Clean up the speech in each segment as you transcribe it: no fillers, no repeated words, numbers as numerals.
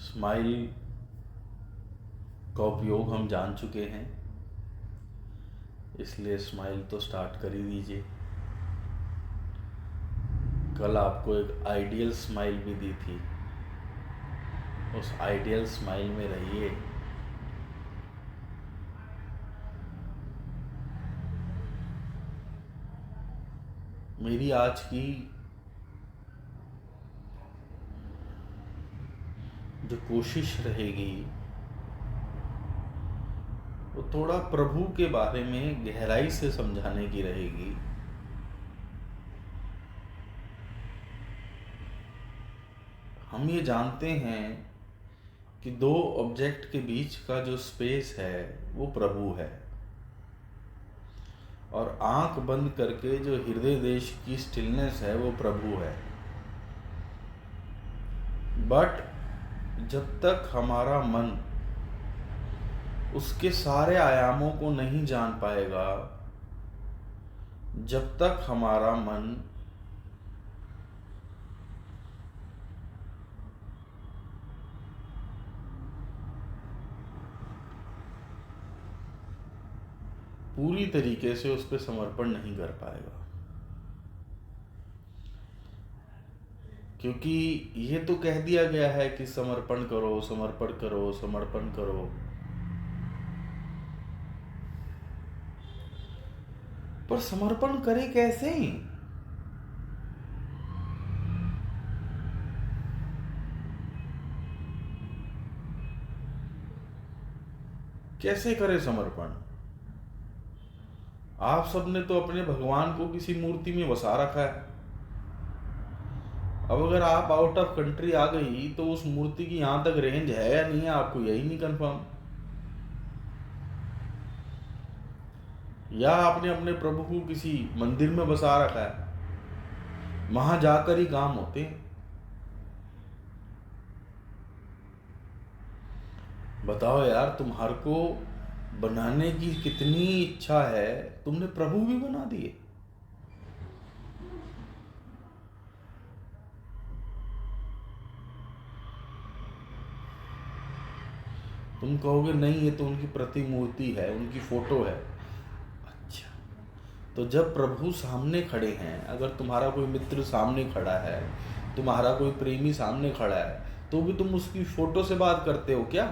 Smile का उपयोग हम जान चुके हैं, इसलिए स्माइल तो स्टार्ट कर ही दीजिए। कल आपको एक आइडियल स्माइल भी दी थी, उस आइडियल स्माइल में रहिए। मेरी आज की जो कोशिश रहेगी वो थोड़ा प्रभु के बारे में गहराई से समझाने की रहेगी। हम ये जानते हैं कि दो ऑब्जेक्ट के बीच का जो स्पेस है वो प्रभु है, और आंख बंद करके जो हृदय देश की स्टिलनेस है वो प्रभु है। बट जब तक हमारा मन उसके सारे आयामों को नहीं जान पाएगा, जब तक हमारा मन पूरी तरीके से उस पर समर्पण नहीं कर पाएगा, क्योंकि ये तो कह दिया गया है कि समर्पण करो, समर्पण करो, समर्पण करो। पर समर्पण करे कैसे? कैसे करे समर्पण? आप सबने तो अपने भगवान को किसी मूर्ति में बसा रखा है। अब अगर आप आउट ऑफ कंट्री आ गई तो उस मूर्ति की यहां तक रेंज है या नहीं है, आपको यही नहीं कंफर्म। या आपने अपने प्रभु को किसी मंदिर में बसा रखा है, वहां जाकर ही काम होते हैं। बताओ यार, तुम्हारे को बनाने की कितनी इच्छा है, तुमने प्रभु भी बना दिए। तुम कहोगे नहीं, ये तो उनकी प्रतिमूर्ति है, उनकी फोटो है। अच्छा, तो जब प्रभु सामने खड़े हैं, अगर तुम्हारा कोई मित्र सामने खड़ा है, तुम्हारा कोई प्रेमी सामने खड़ा है, तो भी तुम उसकी फोटो से बात करते हो क्या?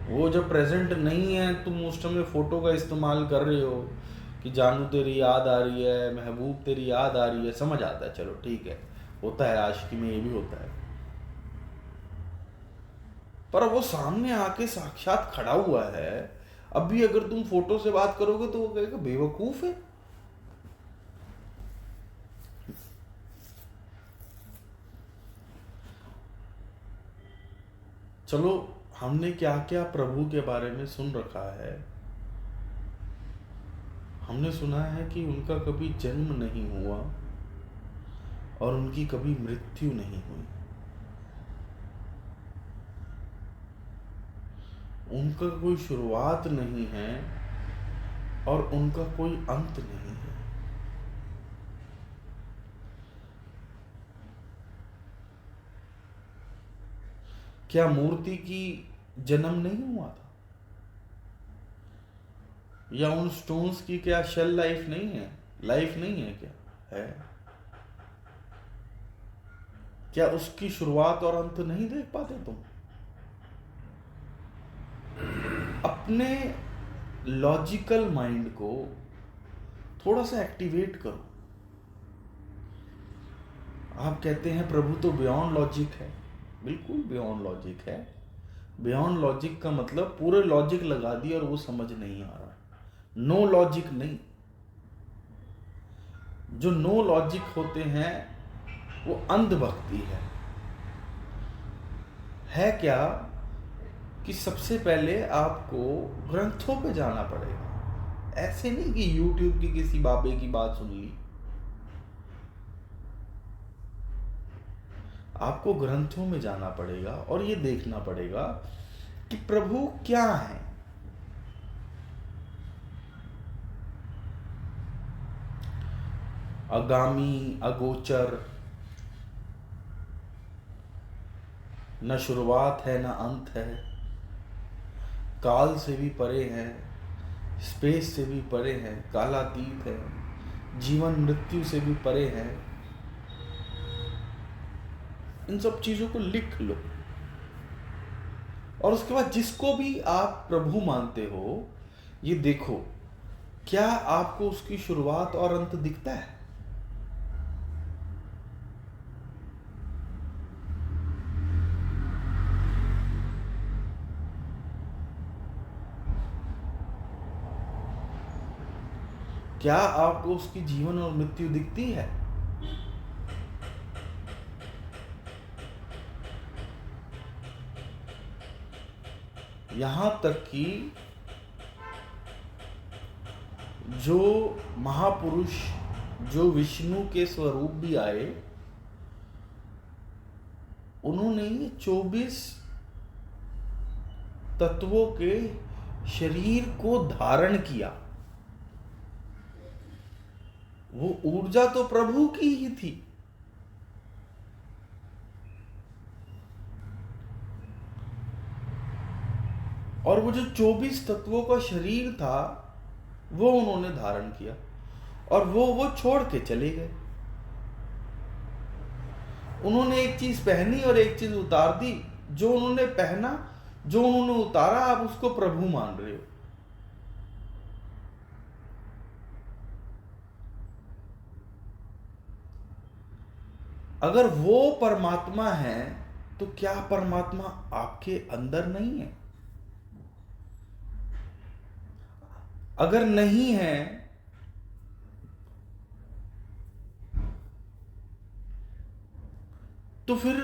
वो जब प्रेजेंट नहीं है, तुम उस समय फोटो का इस्तेमाल कर रहे हो कि जानू तेरी याद आ रही है, महबूब तेरी याद आ रही है। समझ आता है, चलो ठीक है, होता है, आशिकी में ये भी होता है। पर वो सामने आके साक्षात खड़ा हुआ है, अभी अगर तुम फोटो से बात करोगे तो वो कहेगा बेवकूफ है। चलो, हमने क्या क्या प्रभु के बारे में सुन रखा है। हमने सुना है कि उनका कभी जन्म नहीं हुआ और उनकी कभी मृत्यु नहीं हुई। उनका कोई शुरुआत नहीं है और उनका कोई अंत नहीं है। क्या मूर्ति की जन्म नहीं हुआ था? या उन स्टोन्स की क्या शेल लाइफ नहीं है, लाइफ नहीं है? क्या है? क्या उसकी शुरुआत और अंत नहीं देख पाते तुम? अपने लॉजिकल माइंड को थोड़ा सा एक्टिवेट करो। आप कहते हैं प्रभु तो बियॉन्ड लॉजिक है। बिल्कुल बियॉन्ड लॉजिक है। बियॉन्ड लॉजिक का मतलब पूरे लॉजिक लगा दिया और वो समझ नहीं आ रहा। नो लॉजिक नहीं। जो नो लॉजिक होते हैं वो अंधभक्ति है क्या? कि सबसे पहले आपको ग्रंथों पे जाना पड़ेगा। ऐसे नहीं कि यूट्यूब की किसी बाबे की बात सुन ली। आपको ग्रंथों में जाना पड़ेगा और ये देखना पड़ेगा कि प्रभु क्या है। आगामी, अगोचर, न शुरुआत है न अंत है, काल से भी परे है, स्पेस से भी परे है, कालातीत है, जीवन मृत्यु से भी परे है। इन सब चीजों को लिख लो, और उसके बाद जिसको भी आप प्रभु मानते हो, ये देखो क्या आपको उसकी शुरुआत और अंत दिखता है? क्या आपको उसकी जीवन और मृत्यु दिखती है? यहां तक कि जो महापुरुष, जो विष्णु के स्वरूप भी आए, उन्होंने ये 24 तत्वों के शरीर को धारण किया। वो ऊर्जा तो प्रभु की ही थी। और वो जो 24 तत्वों का शरीर था, वो उन्होंने धारण किया, और वो छोड़ के चले गए। उन्होंने एक चीज पहनी और एक चीज उतार दी। जो उन्होंने पहना, जो उन्होंने उतारा, आप उसको प्रभु मान रहे हो। अगर वो परमात्मा है, तो क्या परमात्मा आपके अंदर नहीं है? अगर नहीं है, तो फिर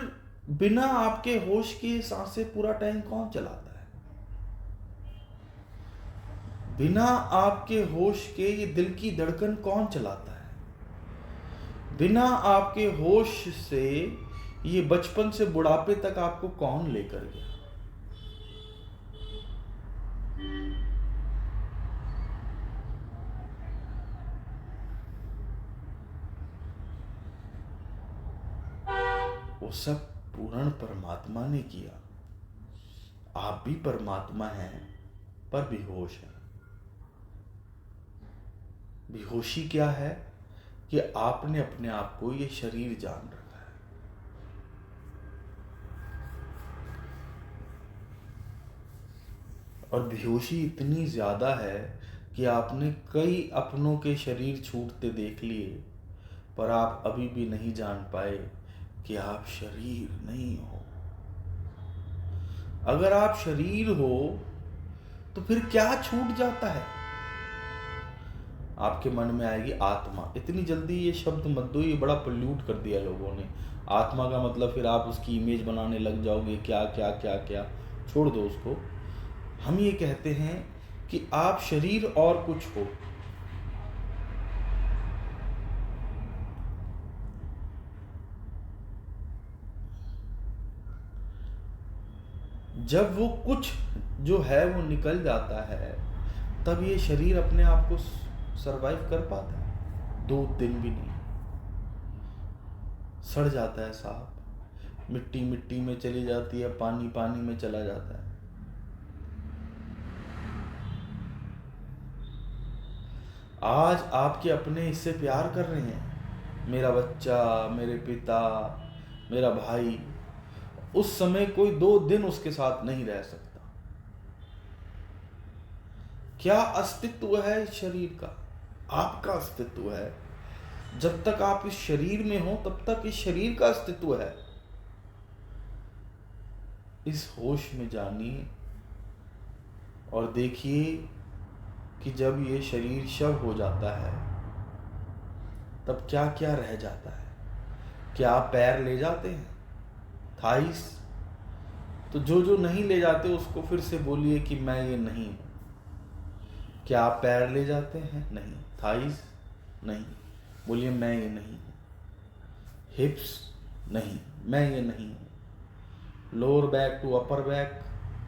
बिना आपके होश के सांसें पूरा टाइम कौन चलाता है? बिना आपके होश के ये दिल की धड़कन कौन चलाता है? बिना आपके होश से ये बचपन से बुढ़ापे तक आपको कौन लेकर गया? वो सब पूर्ण परमात्मा ने किया। आप भी परमात्मा हैं, पर बेहोश हैं। बेहोशी क्या है? कि आपने अपने आप को ये शरीर जान रखा है। और बेहोशी इतनी ज्यादा है कि आपने कई अपनों के शरीर छूटते देख लिए, पर आप अभी भी नहीं जान पाए कि आप शरीर नहीं हो। अगर आप शरीर हो, तो फिर क्या छूट जाता है? आपके मन में आएगी आत्मा। इतनी जल्दी ये शब्द मत दो, ये बड़ा पोल्यूट कर दिया लोगों ने। आत्मा का मतलब फिर आप उसकी इमेज बनाने लग जाओगे, क्या क्या क्या क्या। छोड़ दो उसको। हम ये कहते हैं कि आप शरीर और कुछ हो। जब वो कुछ जो है वो निकल जाता है, तब ये शरीर अपने आप को सरवाइव कर पाता है? 2 दिन भी नहीं। सड़ जाता है सांप, मिट्टी मिट्टी में चली जाती है, पानी पानी में चला जाता है। आज आपके अपने इससे प्यार कर रहे हैं, मेरा बच्चा, मेरे पिता, मेरा भाई। उस समय कोई 2 दिन उसके साथ नहीं रह सकता। क्या अस्तित्व है इस शरीर का? आपका अस्तित्व है। जब तक आप इस शरीर में हो, तब तक इस शरीर का अस्तित्व है। इस होश में जानिए और देखिए कि जब ये शरीर शव हो जाता है, तब क्या क्या रह जाता है। क्या आप पैर ले जाते हैं? थाइस? तो जो नहीं ले जाते उसको फिर से बोलिए कि मैं ये नहीं हूं। क्या आप पैर ले जाते हैं? नहीं। थाइस? नहीं, बोलिए मैं ये नहीं हूं। हिप्स? नहीं, मैं ये नहीं हूं। Lower back to upper back?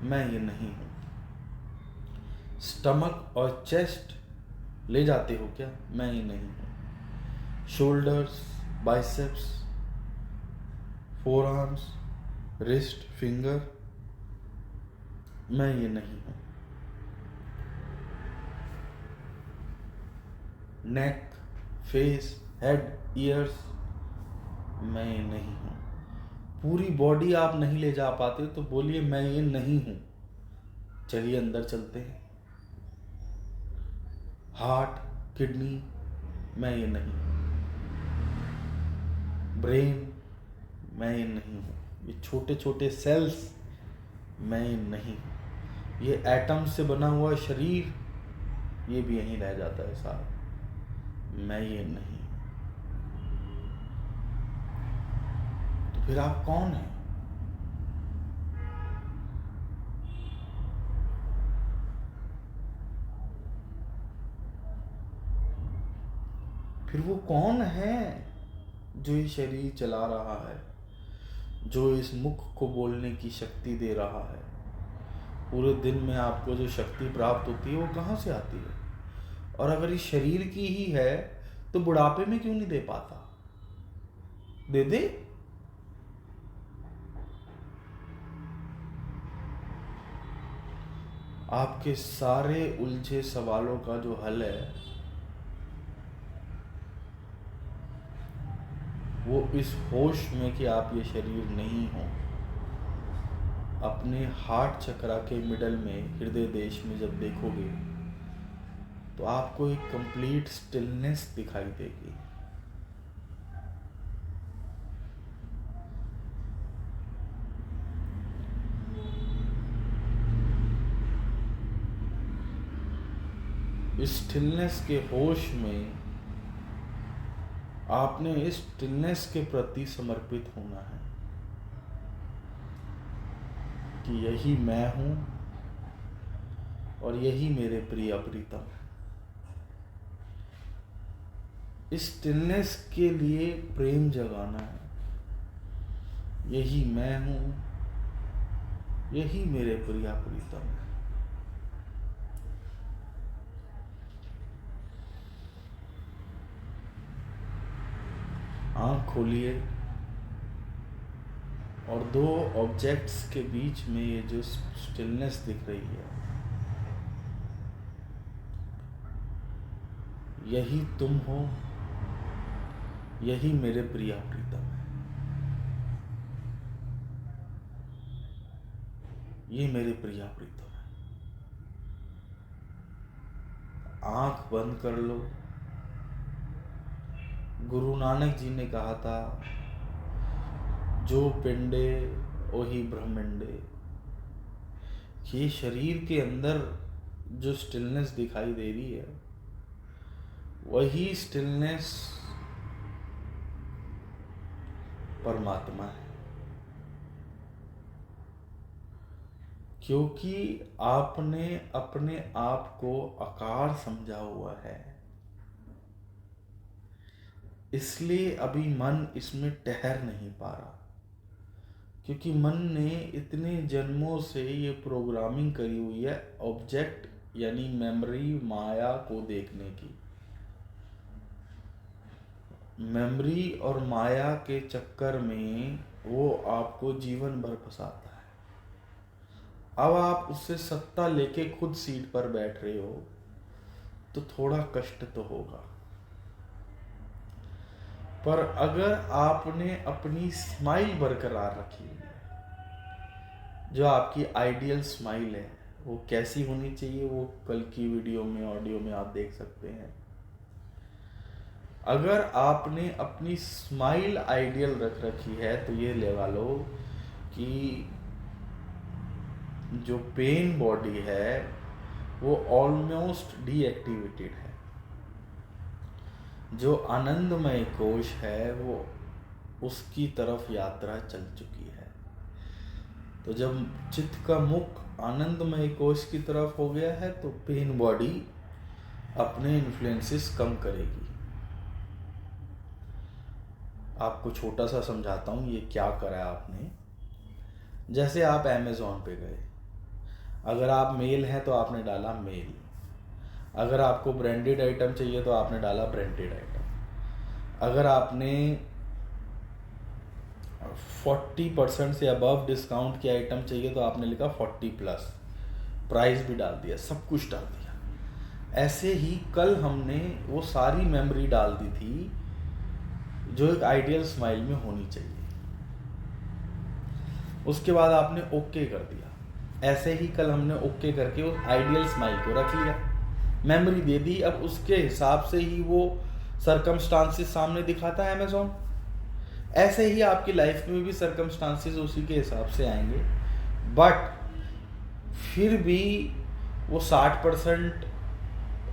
मैं ये नहीं हूं। स्टमक और चेस्ट ले जाते हो क्या? मैं ये नहीं हूं। Shoulders, biceps, four arms? Wrist, finger, मैं ये नहीं हूं। नेक, फेस, हेड, ईयर्स, मैं ये नहीं हूं। पूरी बॉडी आप नहीं ले जा पाते तो बोलिए मैं ये नहीं हूं। चलिए अंदर चलते हैं। हार्ट, किडनी, मैं ये नहीं हूं। ब्रेन, मैं ये नहीं हूं। ये छोटे छोटे सेल्स, मैं ये नहीं हूं। ये एटम से बना हुआ शरीर, ये भी यहीं रह जाता है साहब, मैं ये नहीं। तो फिर आप कौन हैं? फिर वो कौन है जो ये शरीर चला रहा है, जो इस मुख को बोलने की शक्ति दे रहा है? पूरे दिन में आपको जो शक्ति प्राप्त होती है वो कहाँ से आती है? और अगर इस शरीर की ही है तो बुढ़ापे में क्यों नहीं दे पाता? दे दे। आपके सारे उलझे सवालों का जो हल है वो इस होश में कि आप ये शरीर नहीं हो। अपने हार्ट चक्रा के मिडल में, हृदय देश में जब देखोगे तो आपको एक कंप्लीट स्टिलनेस दिखाई देगी। इस स्टिलनेस के होश में आपने इस स्टिलनेस के प्रति समर्पित होना है कि यही मैं हूं और यही मेरे प्रिय प्रीतम है। इस स्टिलनेस के लिए प्रेम जगाना है। यही मैं हूं, यही मेरे प्रिय प्रीतम है। आँख खोलिए और दो ऑब्जेक्ट्स के बीच में ये जो स्टिलनेस दिख रही है, यही तुम हो, यही मेरे प्रिय प्रीतम है। ये मेरे प्रिय प्रीतम है। आँख बंद कर लो। गुरु नानक जी ने कहा था, जो पिंडे वही ब्रह्मंडे। ये शरीर के अंदर जो स्टिलनेस दिखाई दे रही है वही स्टिलनेस परमात्मा है। क्योंकि आपने अपने आप को आकार समझा हुआ है, इसलिए अभी मन इसमें ठहर नहीं पा रहा। क्योंकि मन ने इतने जन्मों से ये प्रोग्रामिंग करी हुई है ऑब्जेक्ट यानी मेमोरी, माया को देखने की। मेमोरी और माया के चक्कर में वो आपको जीवन भर फंसाता है। अब आप उससे सत्ता लेके खुद सीट पर बैठ रहे हो तो थोड़ा कष्ट तो होगा, पर अगर आपने अपनी स्माइल बरकरार रखी है, जो आपकी आइडियल स्माइल है, वो कैसी होनी चाहिए वो कल की वीडियो में, ऑडियो में आप देख सकते हैं। अगर आपने अपनी स्माइल आइडियल रख रखी है तो ये लगा लो कि जो पेन बॉडी है वो ऑलमोस्ट डीएक्टिवेटेड है। जो आनंदमय कोश है वो उसकी तरफ यात्रा चल चुकी है। तो जब चित्त का मुख आनंदमय कोश की तरफ हो गया है तो पेन बॉडी अपने इन्फ्लुएंसेस कम करेगी। आपको छोटा सा समझाता हूँ ये क्या करा है आपने। जैसे आप अमेज़ॉन पे गए, अगर आप मेल हैं तो आपने डाला मेल, अगर आपको ब्रांडेड आइटम चाहिए तो आपने डाला ब्रांडेड आइटम, अगर आपने 40% से अबव डिस्काउंट की आइटम चाहिए तो आपने लिखा 40+, प्राइस भी डाल दिया, सब कुछ डाल दिया। ऐसे ही कल हमने वो सारी मेमोरी डाल दी थी जो एक आइडियल स्माइल में होनी चाहिए। उसके बाद आपने ओके कर दिया। ऐसे ही कल हमने ओके करके उस आइडियल स्माइल को रख लिया, मेमोरी दे दी। अब उसके हिसाब से ही वो सर्कमस्टांसेस सामने दिखाता है अमेज़ॉन। ऐसे ही आपकी लाइफ में भी सर्कमस्टांसेस उसी के हिसाब से आएंगे, बट फिर भी वो 60%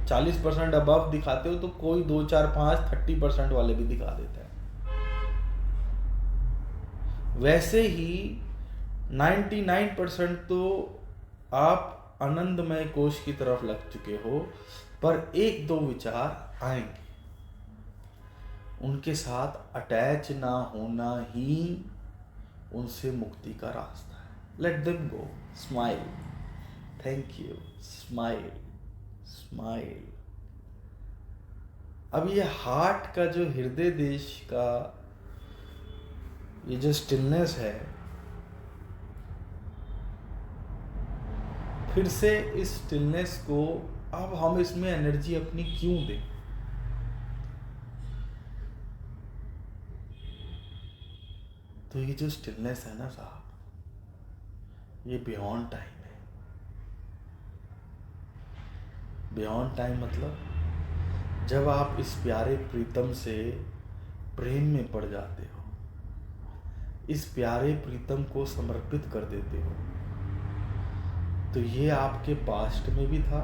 40% अबव दिखाते हो तो कोई 2 4 5 30% वाले भी दिखा देता है। वैसे ही 99% तो आप आनंदमय कोश की तरफ लग चुके हो, पर 1-2 विचार आएंगे, उनके साथ अटैच ना होना ही उनसे मुक्ति का रास्ता है। Let them go, smile, thank you, smile, smile. अब ये हार्ट का जो हृदय देश का ये जो स्टिलनेस है, फिर से इस स्टिलनेस को अब हम इसमें एनर्जी अपनी क्यों दें? तो ये जो स्टिलनेस है ना साहब, ये बियॉन्ड टाइम है। बियॉन्ड टाइम मतलब जब आप इस प्यारे प्रीतम से प्रेम में पड़ जाते हो, इस प्यारे प्रीतम को समर्पित कर देते हो, तो ये आपके पास्ट में भी था,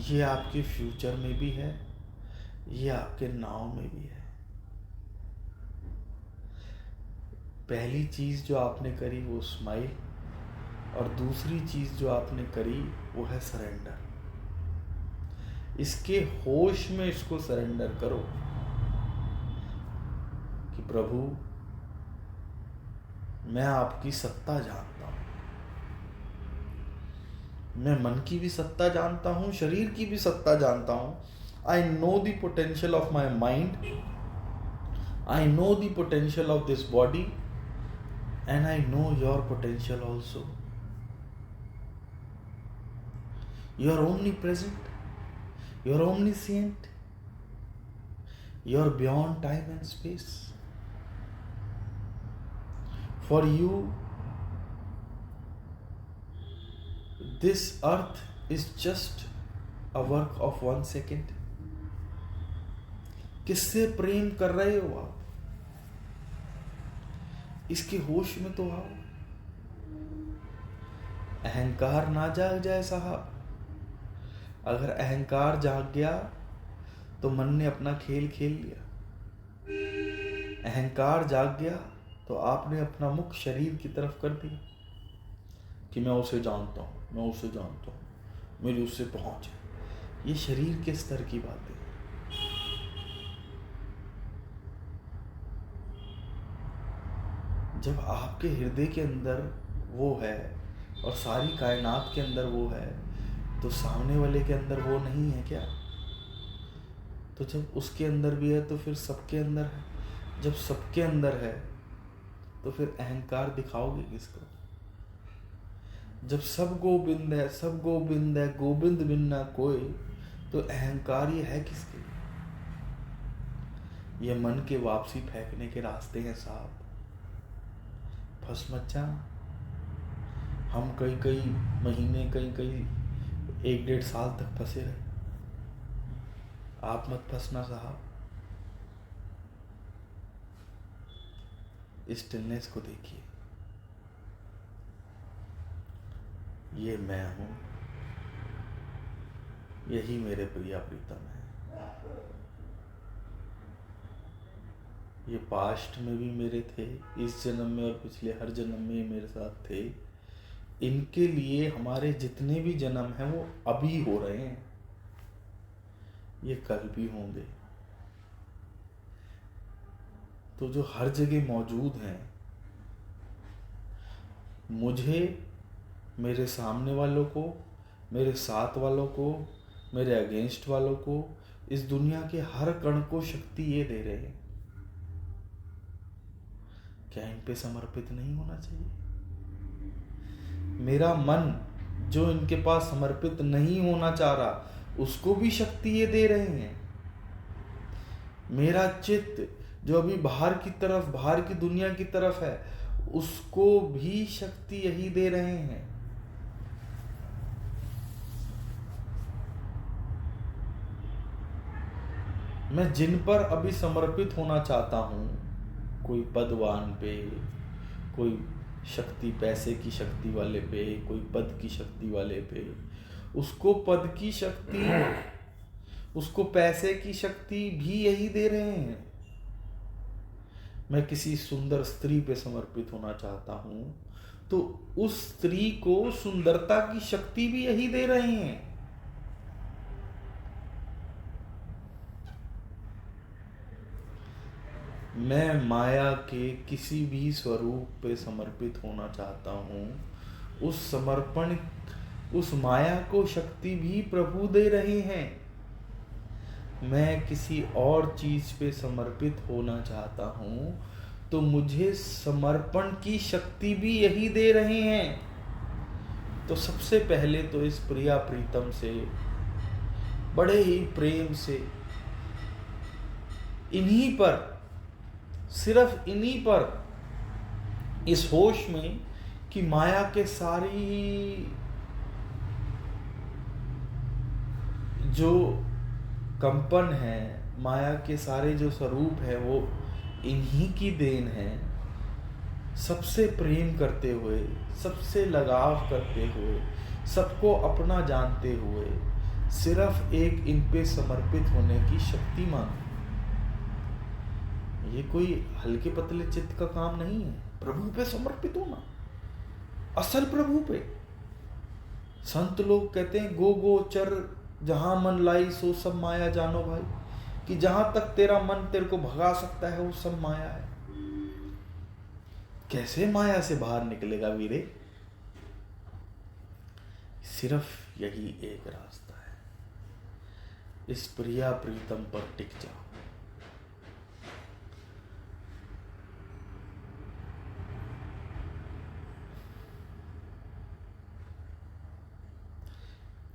ये आपके फ्यूचर में भी है, ये आपके नाव में भी है। पहली चीज़ जो आपने करी वो स्माइल, और दूसरी चीज़ जो आपने करी वो है सरेंडर। इसके होश में इसको सरेंडर करो कि प्रभु मैं आपकी सत्ता जानता हूँ, मैं मन की भी सत्ता जानता हूँ, शरीर की भी सत्ता जानता हूँ। I know the potential of my mind, I know the potential of this body, and I know your potential also. You are omnipresent, you are omniscient, you are beyond time and space. For you, this earth is just a work of 1 second. किससे प्रेम कर रहे हो आप? इसके होश में तो आओ। अहंकार ना जाग जाए साहब। अगर अहंकार जाग गया तो मन ने अपना खेल खेल लिया। अहंकार जाग गया तो आपने अपना मुख शरीर की तरफ कर दिया कि मैं उसे जानता हूँ, मैं उसे जानता हूँ, मेरी उससे पहुँच है। ये शरीर के स्तर की बातें। जब आपके हृदय के अंदर वो है और सारी कायनात के अंदर वो है, तो सामने वाले के अंदर वो नहीं है क्या? तो जब उसके अंदर भी है तो फिर सबके अंदर है। जब सबके अंदर है तो फिर अहंकार दिखाओगे किसको? जब सब गोविंद है, सब गोविंद है, गोविंद बिन कोई, तो अहंकार ये है किसके लिए? ये मन के वापसी फेंकने के रास्ते हैं साहब। फंस मत जा। हम कई महीने, कई 1-1.5 साल तक फंसे रहे। आप मत फंसना साहब। इस स्टिलनेस को देखिए, ये मैं हूं, यही मेरे प्रिया प्रीतम है। ये पास्ट में भी मेरे थे, इस जन्म में और पिछले हर जन्म में ये मेरे साथ थे। इनके लिए हमारे जितने भी जन्म हैं वो अभी हो रहे हैं, ये कल भी होंगे। तो जो हर जगह मौजूद हैं, मुझे, मेरे सामने वालों को, मेरे साथ वालों को, मेरे अगेंस्ट वालों को, इस दुनिया के हर कण को शक्ति ये दे रहे हैं क्या इन पे समर्पित नहीं होना चाहिए? मेरा मन जो इनके पास समर्पित नहीं होना चाह रहा, उसको भी शक्ति ये दे रहे हैं। मेरा चित्त जो अभी बाहर की तरफ, बाहर की दुनिया की तरफ है, उसको भी शक्ति यही दे रहे हैं। मैं जिन पर अभी समर्पित होना चाहता हूं, कोई पदवान पे, कोई शक्ति, पैसे की शक्ति वाले पे, कोई पद की शक्ति वाले पे, उसको पद की शक्ति, उसको पैसे की शक्ति भी यही दे रहे हैं। मैं किसी सुंदर स्त्री पे समर्पित होना चाहता हूं, तो उस स्त्री को सुंदरता की शक्ति भी यही दे रहे हैं। मैं माया के किसी भी स्वरूप पे समर्पित होना चाहता हूं, उस समर्पण, उस माया को शक्ति भी प्रभु दे रहे हैं। मैं किसी और चीज पे समर्पित होना चाहता हूं, तो मुझे समर्पण की शक्ति भी यही दे रहे हैं। तो सबसे पहले तो इस प्रिया प्रीतम से बड़े ही प्रेम से, इन्हीं पर, सिर्फ इन्हीं पर, इस होश में कि माया के सारी जो कंपन है, माया के सारे जो स्वरूप है, वो इन्हीं की देन है। सबसे प्रेम करते हुए, सबसे लगाव करते हुए, सबको अपना जानते हुए, सिर्फ एक इन पे समर्पित होने की शक्ति मांगते। ये कोई हल्के पतले चित्त का काम नहीं है। प्रभु पे समर्पित होना, असल प्रभु पे। संत लोग कहते हैं, गो गोचर जहां मन लाई सो सब माया जानो भाई, कि जहां तक तेरा मन तेरे को भगा सकता है वो सब माया है। कैसे माया से बाहर निकलेगा वीरे? सिर्फ यही एक रास्ता है, इस प्रिया प्रीतम पर टिक जाओ।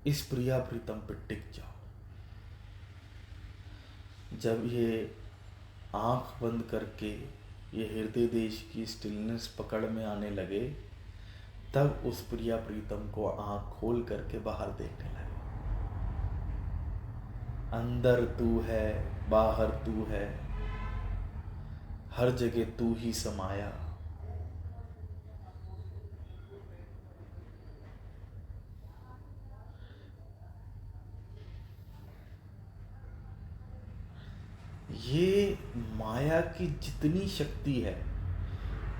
इस प्रिया प्रीतम पर टिक जाओ। जब ये आंख बंद करके ये हृदय देश की स्टिलनेस पकड़ में आने लगे, तब उस प्रिया प्रीतम को आंख खोल करके बाहर देखने लगे। अंदर तू है, बाहर तू है, हर जगह तू ही समाया। ये माया की जितनी शक्ति है,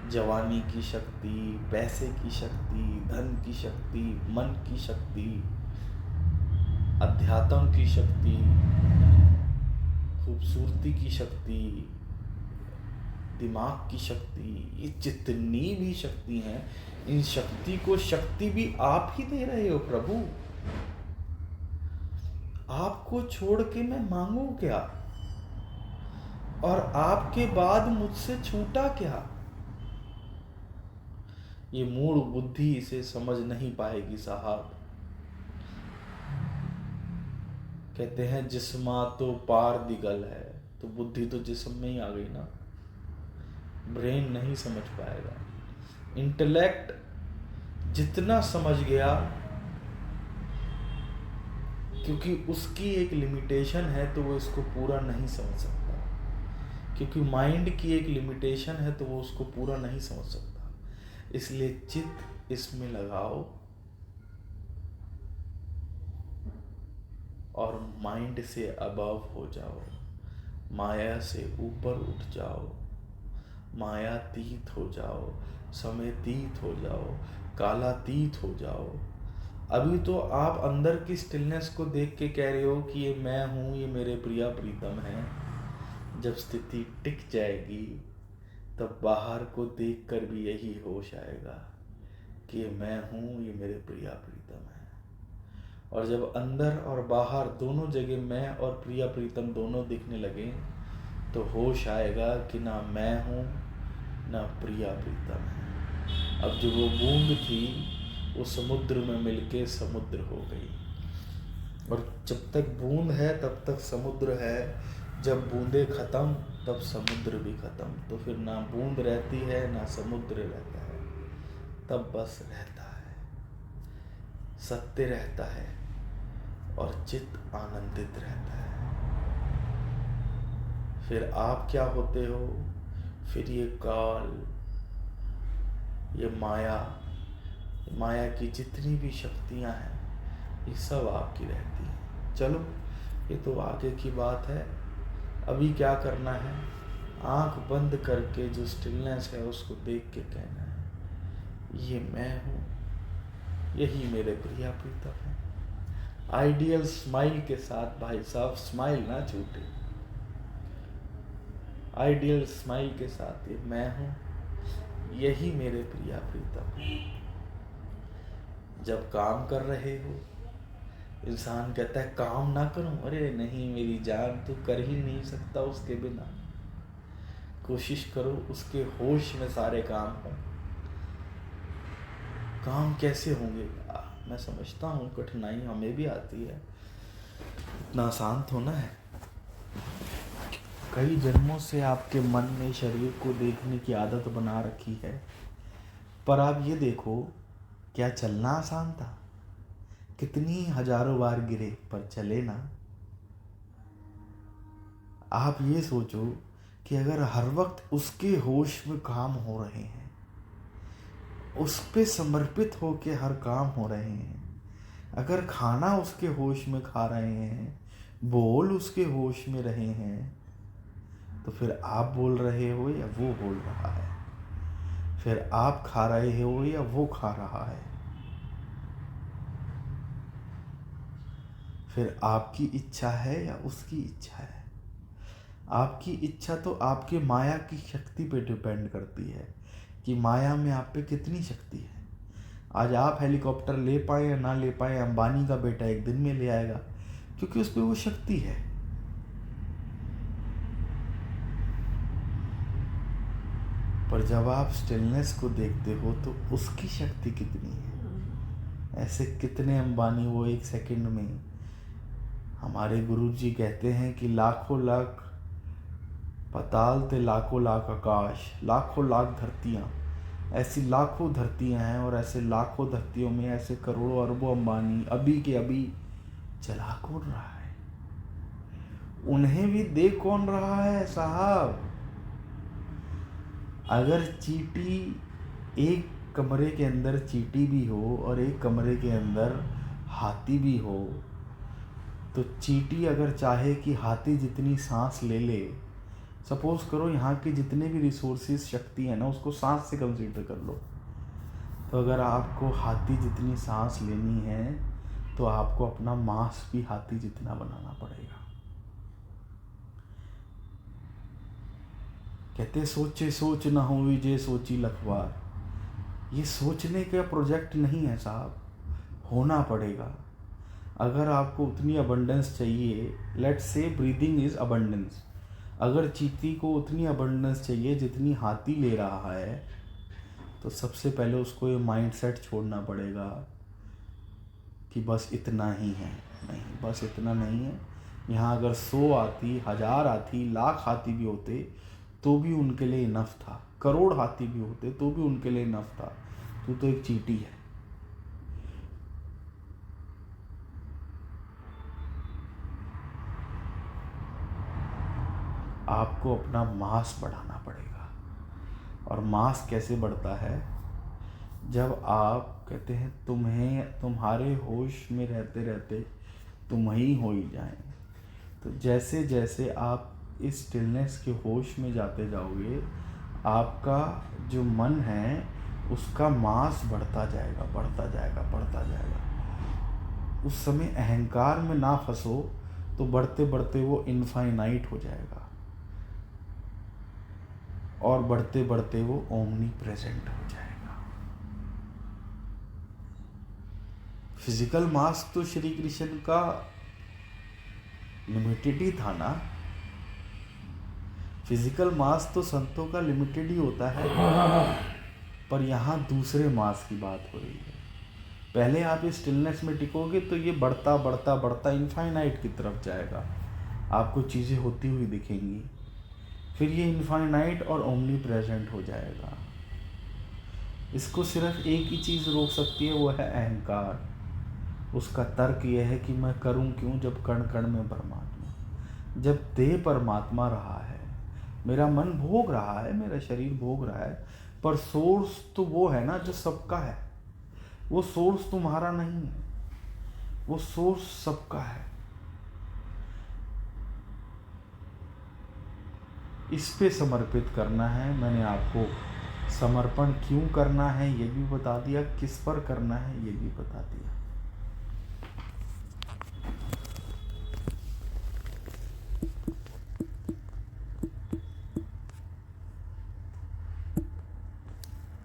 जवानी की शक्ति, पैसे की शक्ति, धन की शक्ति, मन की शक्ति, अध्यात्म की शक्ति, खूबसूरती की शक्ति, दिमाग की शक्ति, ये जितनी भी शक्ति हैं, इन शक्ति को शक्ति भी आप ही दे रहे हो प्रभु। आपको छोड़ के मैं मांगू क्या? और आपके बाद मुझसे छूटा क्या? ये मूढ़ बुद्धि इसे समझ नहीं पाएगी साहब। कहते हैं जिस्मा तो पार दिगल है, तो बुद्धि तो जिस्म में ही आ गई ना, ब्रेन नहीं समझ पाएगा। इंटेलेक्ट जितना समझ गया, क्योंकि उसकी एक लिमिटेशन है, तो वो इसको पूरा नहीं समझ सकता। क्योंकि माइंड की एक लिमिटेशन है, तो वो उसको पूरा नहीं समझ सकता। इसलिए चित्त इसमें लगाओ और माइंड से अबव हो जाओ, माया से ऊपर उठ जाओ, मायातीत हो जाओ, समयतीत हो जाओ, कालातीत हो जाओ। अभी तो आप अंदर की स्टिलनेस को देख के कह रहे हो कि ये मैं हूँ, ये मेरे प्रिया प्रीतम हैं। जब स्थिति टिक जाएगी, तब बाहर को देखकर भी यही होश आएगा कि ये मैं हूँ, ये मेरे प्रिया प्रीतम है। और जब अंदर और बाहर दोनों जगह मैं और प्रिया प्रीतम दोनों दिखने लगे, तो होश आएगा कि ना मैं हूँ, ना प्रिया प्रीतम है। अब जो वो बूंद थी वो समुद्र में मिलके समुद्र हो गई, और जब तक बूंद है तब तक समुद्र है, जब बूंदे खत्म तब समुद्र भी खत्म। तो फिर ना बूंद रहती है ना समुद्र रहता है, तब बस रहता है, सत्य रहता है और चित्त आनंदित रहता है। फिर आप क्या होते हो? फिर ये काल, ये माया की जितनी भी शक्तियां हैं ये सब आपकी रहती हैं। चलो ये तो आगे की बात है। अभी क्या करना है? आंख बंद करके जो स्टिलनेस है उसको देख के कहना है, ये मैं हूँ, यही मेरे प्रिया प्रीतम है। आइडियल स्माइल के साथ भाई साहब, स्माइल ना छूटे। आइडियल स्माइल के साथ ये मैं हूँ, यही मेरे प्रिया प्रीतम है। जब काम कर रहे हो, इंसान कहता है काम ना करूं, अरे नहीं मेरी जान, तू कर ही नहीं सकता उसके बिना। कोशिश करो उसके होश में सारे काम हो। काम कैसे होंगे? मैं समझता हूँ कठिनाई हमें भी आती है, इतना आसान थोड़ा है। कई जन्मों से आपके मन ने शरीर को देखने की आदत बना रखी है, पर आप ये देखो, क्या चलना आसान था? कितनी हजारों बार गिरे पर चले ना। आप ये सोचो कि अगर हर वक्त उसके होश में काम हो रहे हैं, उस पे समर्पित होके हर काम हो रहे हैं, अगर खाना उसके होश में खा रहे हैं, बोल उसके होश में रहे हैं, तो फिर आप बोल रहे हो या वो बोल रहा है? फिर आप खा रहे हो या वो खा रहा है? फिर आपकी इच्छा है या उसकी इच्छा है? आपकी इच्छा तो आपके माया की शक्ति पे डिपेंड करती है कि माया में आप पे कितनी शक्ति है। आज आप हेलीकॉप्टर ले पाए या ना ले पाए, अंबानी का बेटा एक दिन में ले आएगा, क्योंकि उस पे वो शक्ति है। पर जब आप स्टिलनेस को देखते हो तो उसकी शक्ति कितनी है। ऐसे कितने अंबानी वो एक सेकंड में। हमारे गुरु जी कहते हैं कि लाखों लाख पताल ते लाखों लाख आकाश, लाखों लाख धरतियाँ, ऐसी लाखों धरतियाँ हैं, और ऐसे लाखों धरतियों में ऐसे करोड़ों अरबों अंबानी अभी के अभी चला कौन रहा है? उन्हें भी देख कौन रहा है साहब? अगर चींटी, एक कमरे के अंदर चींटी भी हो और एक कमरे के अंदर हाथी भी हो, तो चींटी अगर चाहे कि हाथी जितनी सांस ले ले, सपोज करो यहाँ की जितने भी रिसोर्सेज शक्ति है ना, उसको सांस से कंसीडर कर लो, तो अगर आपको हाथी जितनी सांस लेनी है तो आपको अपना मांस भी हाथी जितना बनाना पड़ेगा। कहते सोचे सोच न हुई जे सोची लखवार। ये सोचने का प्रोजेक्ट नहीं है साहब, होना पड़ेगा। अगर आपको उतनी अबंडेंस चाहिए, let's say breathing is abundance, अगर चींटी को उतनी अबंडेंस चाहिए जितनी हाथी ले रहा है, तो सबसे पहले उसको ये माइंडसेट छोड़ना पड़ेगा कि बस इतना ही है। नहीं, बस इतना नहीं है। यहाँ अगर 100 हाथी, 1000 हाथी, लाख हाथी भी होते तो भी उनके लिए इनफ था, करोड़ हाथी भी होते तो भी उनके लिए इनफ था। तू तो एक चींटी है। आपको अपना मांस बढ़ाना पड़ेगा। और मांस कैसे बढ़ता है? जब आप कहते हैं तुम्हारे होश में रहते रहते तुम ही हो ही जाएं, तो जैसे जैसे आप इस स्टिलनेस के होश में जाते जाओगे, आपका जो मन है उसका मांस बढ़ता जाएगा, बढ़ता जाएगा, बढ़ता जाएगा। उस समय अहंकार में ना फंसो, तो बढ़ते बढ़ते वो इनफाइनाइट हो जाएगा, और बढ़ते बढ़ते वो ओमनी प्रेजेंट हो जाएगा। फिजिकल मास तो श्री कृष्ण का लिमिटेड ही था ना। फिजिकल मास तो संतों का लिमिटेड ही होता है, पर यहाँ दूसरे मास की बात हो रही है। पहले आप इस स्टिलनेस में टिकोगे तो ये बढ़ता बढ़ता बढ़ता इनफाइनाइट की तरफ जाएगा, आपको चीज़ें होती हुई दिखेंगी, फिर ये इनफाइनाइट और ओमनी प्रेजेंट हो जाएगा। इसको सिर्फ एक ही चीज़ रोक सकती है, वो है अहंकार। उसका तर्क यह है कि मैं करूं क्यों जब कण कण में परमात्मा, जब देह परमात्मा रहा है, मेरा मन भोग रहा है, मेरा शरीर भोग रहा है, पर सोर्स तो वो है ना जो सबका है। वो सोर्स तुम्हारा नहीं है, वो सोर्स सबका है। इस पे समर्पित करना है। मैंने आपको समर्पण क्यों करना है ये भी बता दिया, किस पर करना है ये भी बता दिया।